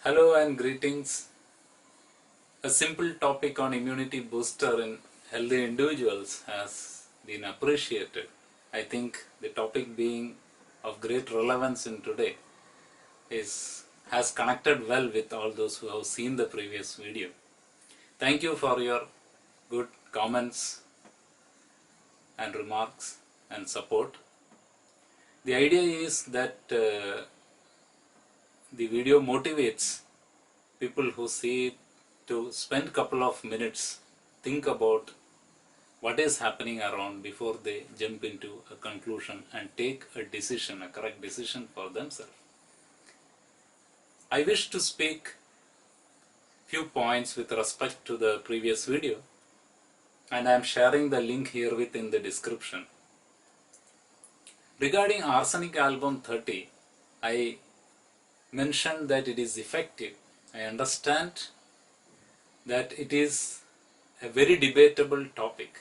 Hello and greetings. A simple topic on immunity booster in healthy individuals has been appreciated. I think the topic being of great relevance in today has connected well with all those who have seen the previous video. Thank you for your good comments and remarks and support. The idea is that the video motivates people who see it to spend couple of minutes, think about what is happening around before they jump into a conclusion and take a decision, a correct decision for themselves. I wish to speak few points with respect to the previous video, and I am sharing the link here within the description. Regarding Arsenic Album 30, I mentioned that it is effective. I understand that it is a very debatable topic.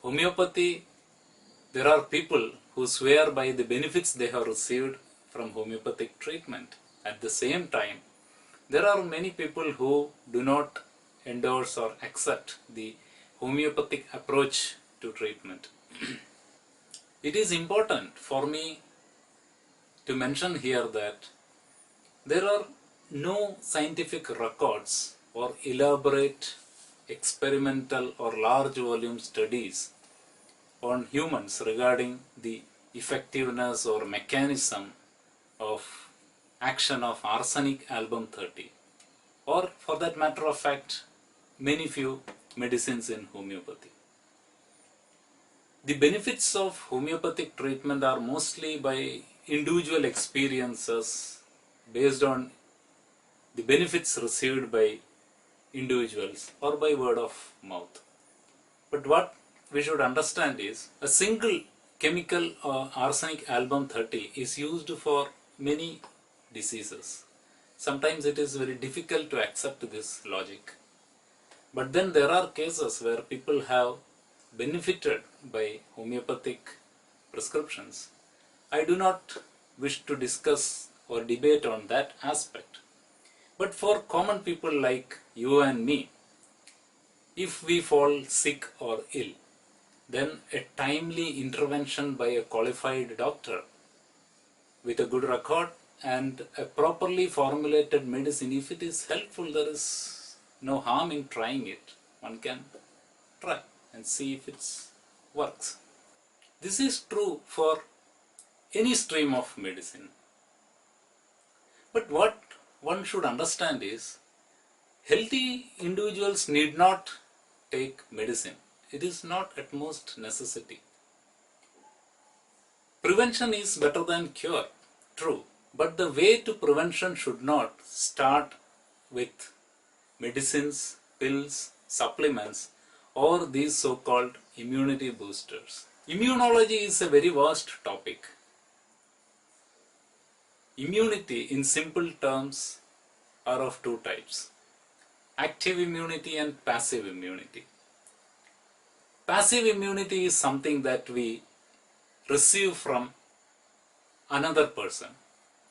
Homeopathy, there are people who swear by the benefits they have received from homeopathic treatment. At the same time, there are many people who do not endorse or accept the homeopathic approach to treatment. It is important for me to mention here that there are no scientific records or elaborate experimental or large volume studies on humans regarding the effectiveness or mechanism of action of Arsenic Album 30, or for that matter of fact many few medicines in homeopathy. The benefits of homeopathic treatment are mostly by individual experiences based on the benefits received by individuals or by word of mouth. But what we should understand is a single chemical Arsenic Album 30 is used for many diseases. Sometimes it is very difficult to accept this logic. But then there are cases where people have benefited by homeopathic prescriptions. I do not wish to discuss or debate on that aspect. But for common people like you and me, if we fall sick or ill, then a timely intervention by a qualified doctor with a good record and a properly formulated medicine, if it is helpful, there is no harm in trying it. One can try and see if it works. This is true for any stream of medicine. But what one should understand is, healthy individuals need not take medicine. It is not at most necessity. Prevention is better than cure, true. But the way to prevention should not start with medicines, pills, supplements, or these so-called immunity boosters. Immunology is a very vast topic. Immunity, in simple terms, are of two types: active immunity and passive immunity. Passive immunity is something that we receive from another person.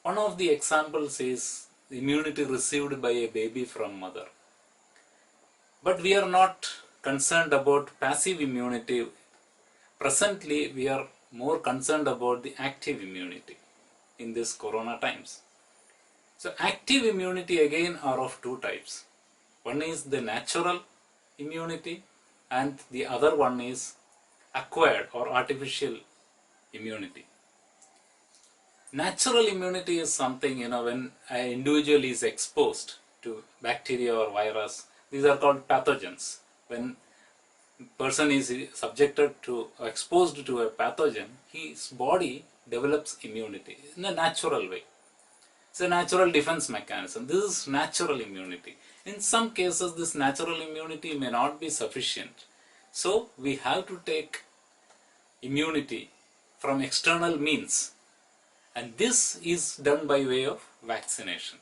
One of the examples is immunity received by a baby from mother. But we are not concerned about passive immunity. Presently, we are more concerned about the active immunity in this corona times. So active immunity again are of two types. One is the natural immunity and the other one is acquired or artificial immunity. Natural immunity is something, when an individual is exposed to bacteria or virus, these are called pathogens. When person is subjected to or exposed to a pathogen, his body develops immunity in a natural way. It's a natural defense mechanism. This is natural immunity. In some cases, this natural immunity may not be sufficient. So we have to take immunity from external means. And this is done by way of vaccination.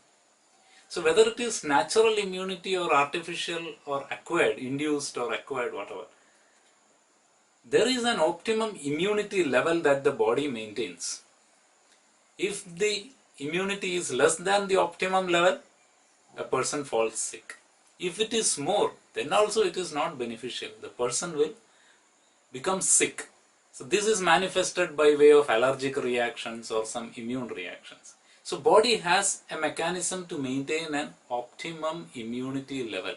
So whether it is natural immunity or artificial or acquired, induced or acquired, whatever, there is an optimum immunity level that the body maintains. If the immunity is less than the optimum level, a person falls sick. If it is more, then also it is not beneficial. The person will become sick. So this is manifested by way of allergic reactions or some immune reactions. So body has a mechanism to maintain an optimum immunity level.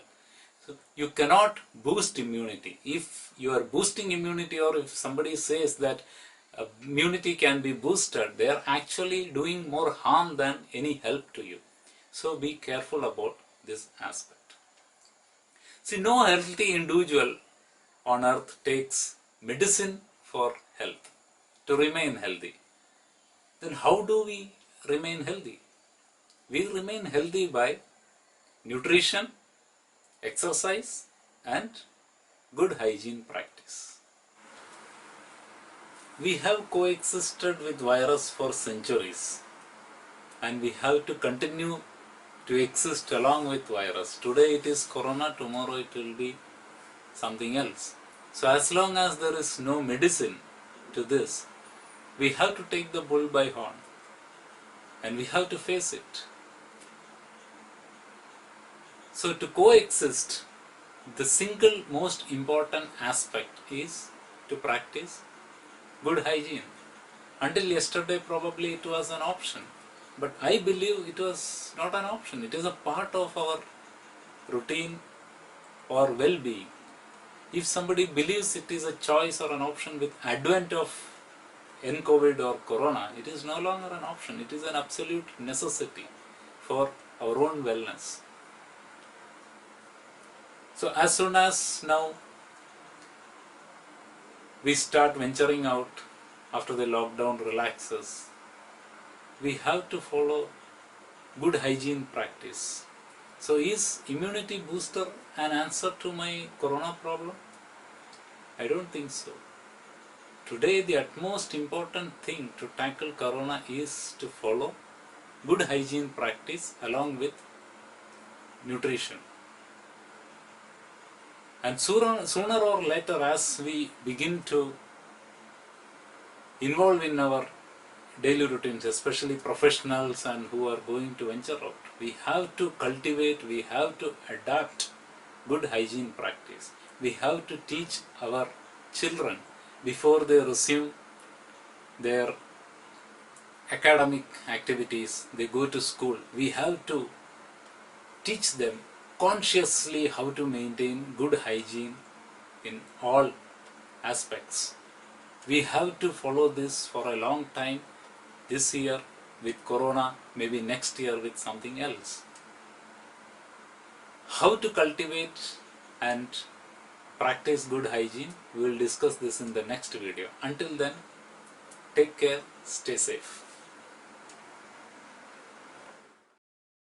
So you cannot boost immunity. If you are boosting immunity, or if somebody says that immunity can be boosted, they are actually doing more harm than any help to you. So be careful about this aspect. See, no healthy individual on earth takes medicine for health, to remain healthy. Then how do we remain healthy? We remain healthy by nutrition, exercise, and good hygiene practice. We have coexisted with virus for centuries, and we have to continue to exist along with virus. Today it is corona, tomorrow it will be something else. So as long as there is no medicine to this, we have to take the bull by horn and we have to face it. So to coexist, the single most important aspect is to practice good hygiene. Until yesterday probably it was an option, but I believe it was not an option. It is a part of our routine or well-being. If somebody believes it is a choice or an option with advent of COVID or corona, it is no longer an option. It is an absolute necessity for our own wellness. So as soon as now we start venturing out after the lockdown relaxes, we have to follow good hygiene practice. So is immunity booster an answer to my corona problem? I don't think so. Today the utmost important thing to tackle corona is to follow good hygiene practice along with nutrition. And sooner or later, as we begin to involve in our daily routines, especially professionals and who are going to venture out, we have to cultivate, we have to adapt good hygiene practice. We have to teach our children before they resume their academic activities, they go to school. We have to teach them consciously how to maintain good hygiene in all aspects. We have to follow this for a long time, this year with corona, maybe next year with something else. How to cultivate and practice good hygiene, we will discuss this in the next video. Until then, take care, stay safe.